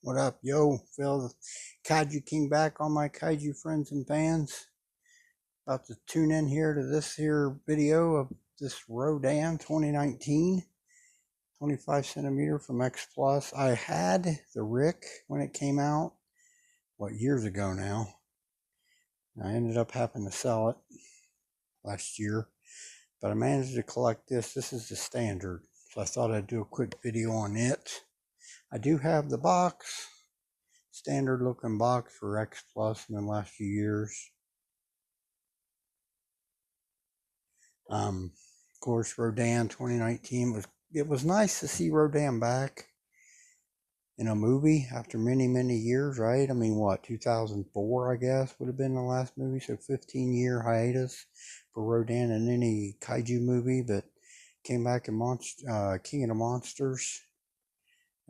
What up, yo? Phil, the Kaiju King back on my kaiju friends and fans. About to tune in here to this here video of this Rodan 2019, 25 centimeter from xplus. I had the Rick when it came out, years ago now. I ended up having to sell it last year, but I managed to collect this. This is the standard, so I thought I'd do a quick video on it. I do have the box, standard looking box for xplus in the last few years. Of course, Rodan 2019 it was nice to see Rodan back in a movie after many years, right? I mean, 2004 I guess would have been the last movie, so 15-year hiatus for Rodan in any kaiju movie, but came back in King of the Monsters,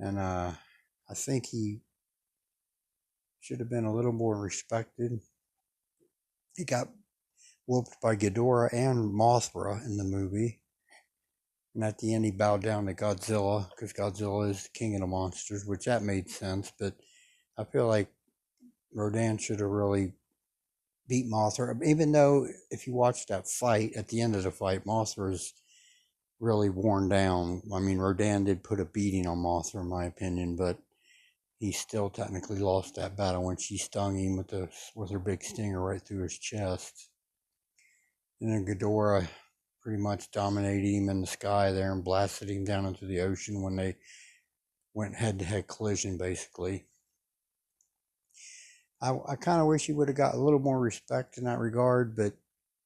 and I think he should have been a little more respected. He got whooped by Ghidorah and Mothra in the movie, and at the end he bowed down to Godzilla because Godzilla is the king of the monsters, which that made sense. But I feel like Rodan should have really beat Mothra, even though if you watch that fight, at the end of the fight, Mothra is really worn down. I mean, Rodan did put a beating on Mothra in my opinion, but he still technically lost that battle when she stung him with her big stinger right through his chest. And then Ghidorah pretty much dominated him in the sky there and blasted him down into the ocean when they went head-to-head collision, basically. I kind of wish he would have got a little more respect in that regard, but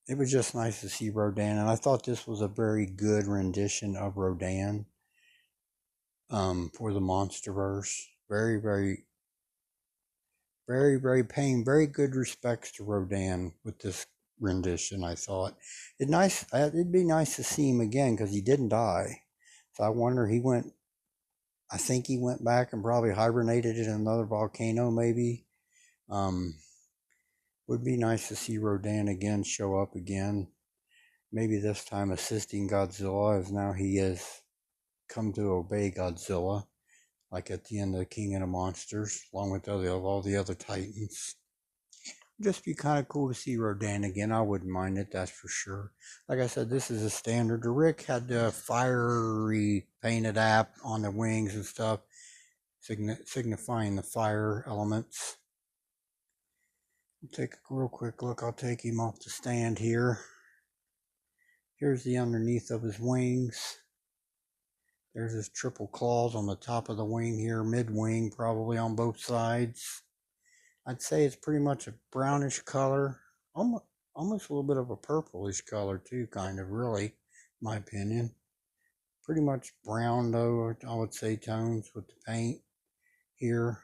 it was just nice to see Rodan, and I thought this was a very good rendition of Rodan for the monsterverse. Very paying very good respects to Rodan with this rendition. I thought it'd be nice to see him again because he didn't die, so I wonder I think he went back and probably hibernated in another volcano maybe. Would be nice to see Rodan again show up again, maybe this time assisting Godzilla, as now he has come to obey Godzilla, like at the end of the King of the Monsters, along with all the other Titans. Just be kind of cool to see Rodan again. I wouldn't mind it, that's for sure. Like I said, this is a standard. The Rick had the fiery painted app on the wings and stuff, signifying the fire elements. Take a real quick look. I'll take him off the stand here. Here's the underneath of his wings. There's his triple claws on the top of the wing here, mid-wing probably on both sides. I'd say it's pretty much a brownish color, almost a little bit of a purplish color too, kind of, really, in my opinion. Pretty much brown though, I would say, tones with the paint here.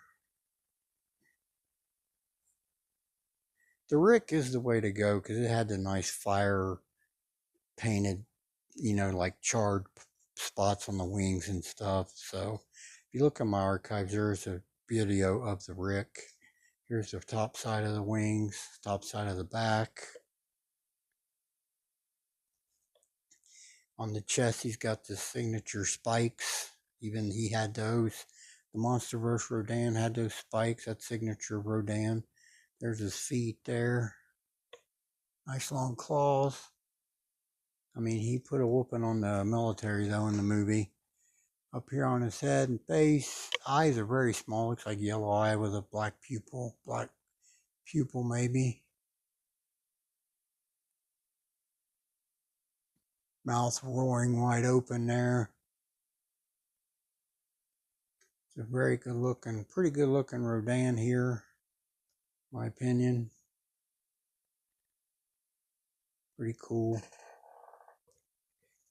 The Rick is the way to go because it had the nice fire painted, like charred spots on the wings and stuff. So if you look at my archives, there's a video of the Rick. Here's the top side of the wings, top side of the back. On the chest, he's got the signature spikes. Even he had those. The monsterverse Rodan had those spikes. That's signature Rodan. There's his feet there. Nice long claws. I mean, he put a whooping on the military, though, in the movie. Up here on his head and face, eyes are very small. Looks like yellow eye with a black pupil maybe. Mouth roaring wide open there. It's a very good looking, pretty good looking Rodan here, in my opinion. Pretty cool.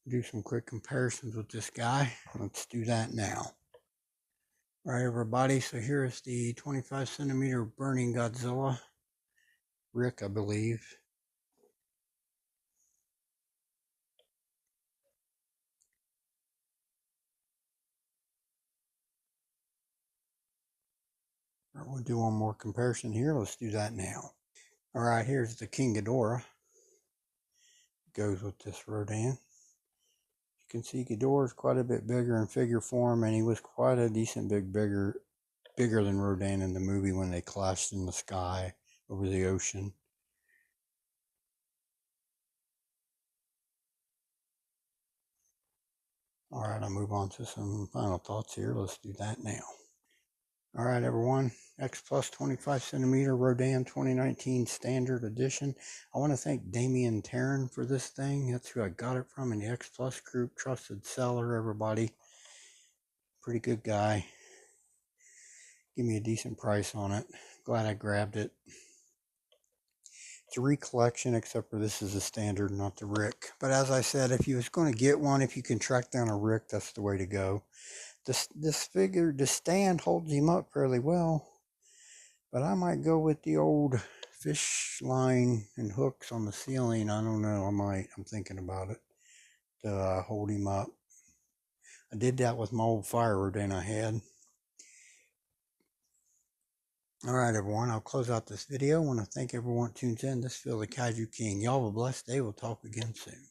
Do some quick comparisons with this guy. Let's do that now. Alright, everybody, so here's the 25 centimeter burning Godzilla Rick, I believe. Alright, we'll do one more comparison here. Let's do that now. Alright, here's the King Ghidorah. Goes with this Rodan. You can see Ghidorah is quite a bit bigger in figure form, and he was quite a decent bigger bigger than Rodan in the movie when they clashed in the sky over the ocean. All right, I'll move on to some final thoughts here. Let's do that now. All right, everyone. xplus 25cm Rodan 2019 Standard Edition. I want to thank Damian Taryn for this thing. That's who I got it from in the xplus group. Trusted seller, everybody. Pretty good guy. Give me a decent price on it. Glad I grabbed it. It's a recollection, except for this is a standard, not the Rick. But as I said, if you was going to get one, if you can track down a Rick, that's the way to go. This stand holds him up fairly well, but I might go with the old fish line and hooks on the ceiling. I don't know. I'm thinking about it to hold him up. I did that with my old fire Rodan I had. All right, everyone. I'll close out this video. I want to thank everyone who tunes in. This is Phil the Kaiju King. Y'all have a blessed day. We'll talk again soon.